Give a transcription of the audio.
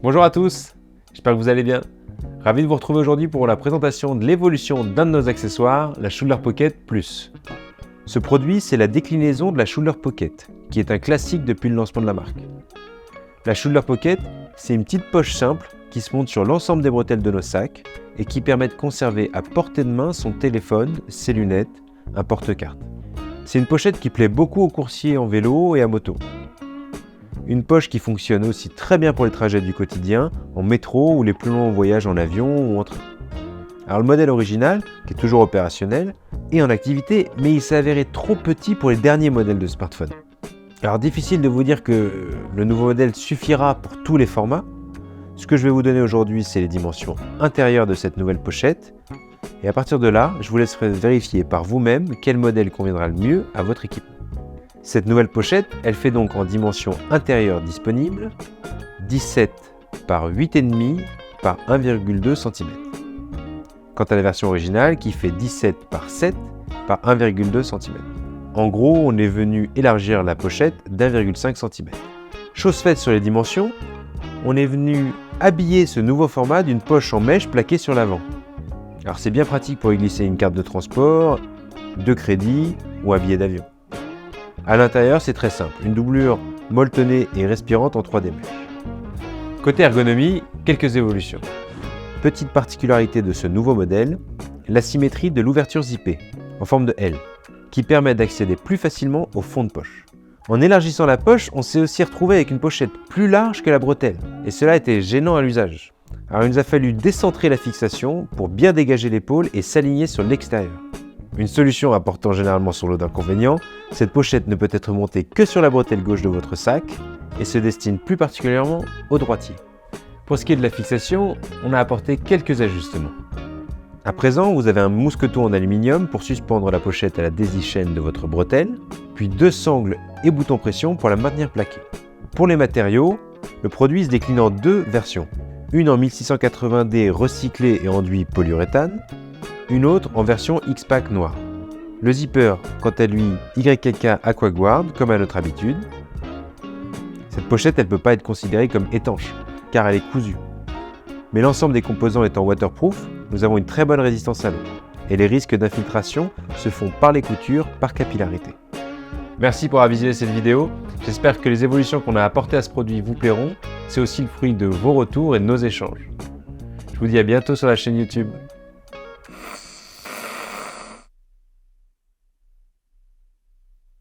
Bonjour à tous, j'espère que vous allez bien. Ravi de vous retrouver aujourd'hui pour la présentation de l'évolution d'un de nos accessoires, la Shoulder Pocket Plus. Ce produit, c'est la déclinaison de la Shoulder Pocket, qui est un classique depuis le lancement de la marque. La Shoulder Pocket, c'est une petite poche simple qui se monte sur l'ensemble des bretelles de nos sacs et qui permet de conserver à portée de main son téléphone, ses lunettes, un porte-carte. C'est une pochette qui plaît beaucoup aux coursiers en vélo et à moto. Une poche qui fonctionne aussi très bien pour les trajets du quotidien, en métro ou les plus longs voyages en avion ou en train. Alors le modèle original, qui est toujours opérationnel, est en activité, mais il s'est avéré trop petit pour les derniers modèles de smartphone. Alors difficile de vous dire que le nouveau modèle suffira pour tous les formats. Ce que je vais vous donner aujourd'hui, c'est les dimensions intérieures de cette nouvelle pochette. Et à partir de là, je vous laisserai vérifier par vous-même quel modèle conviendra le mieux à votre équipement. Cette nouvelle pochette, elle fait donc en dimension intérieure disponible 17 par 8,5 par 1,2 cm. Quant à la version originale qui fait 17 par 7 par 1,2 cm. En gros, on est venu élargir la pochette d'1,5 cm. Chose faite sur les dimensions, on est venu habiller ce nouveau format d'une poche en mèche plaquée sur l'avant. Alors c'est bien pratique pour y glisser une carte de transport, de crédit ou un billet d'avion. À l'intérieur, c'est très simple, une doublure molletonnée et respirante en 3D mesh. Côté ergonomie, quelques évolutions. Petite particularité de ce nouveau modèle, la symétrie de l'ouverture zippée, en forme de L, qui permet d'accéder plus facilement au fond de poche. En élargissant la poche, on s'est aussi retrouvé avec une pochette plus large que la bretelle, et cela était gênant à l'usage. Alors il nous a fallu décentrer la fixation pour bien dégager l'épaule et s'aligner sur l'extérieur. Une solution apportant généralement son lot d'inconvénients, cette pochette ne peut être montée que sur la bretelle gauche de votre sac et se destine plus particulièrement aux droitiers. Pour ce qui est de la fixation, on a apporté quelques ajustements. À présent, vous avez un mousqueton en aluminium pour suspendre la pochette à la daisy-chain de votre bretelle, puis deux sangles et boutons pression pour la maintenir plaquée. Pour les matériaux, le produit se décline en deux versions. Une en 1680D recyclé et enduit polyuréthane, une autre en version X-Pack noir. Le zipper, quant à lui, YKK Aquaguard, comme à notre habitude. Cette pochette, elle ne peut pas être considérée comme étanche, car elle est cousue. Mais l'ensemble des composants étant waterproof, nous avons une très bonne résistance à l'eau. Et les risques d'infiltration se font par les coutures, par capillarité. Merci pour avoir visionné cette vidéo. J'espère que les évolutions qu'on a apportées à ce produit vous plairont. C'est aussi le fruit de vos retours et de nos échanges. Je vous dis à bientôt sur la chaîne YouTube.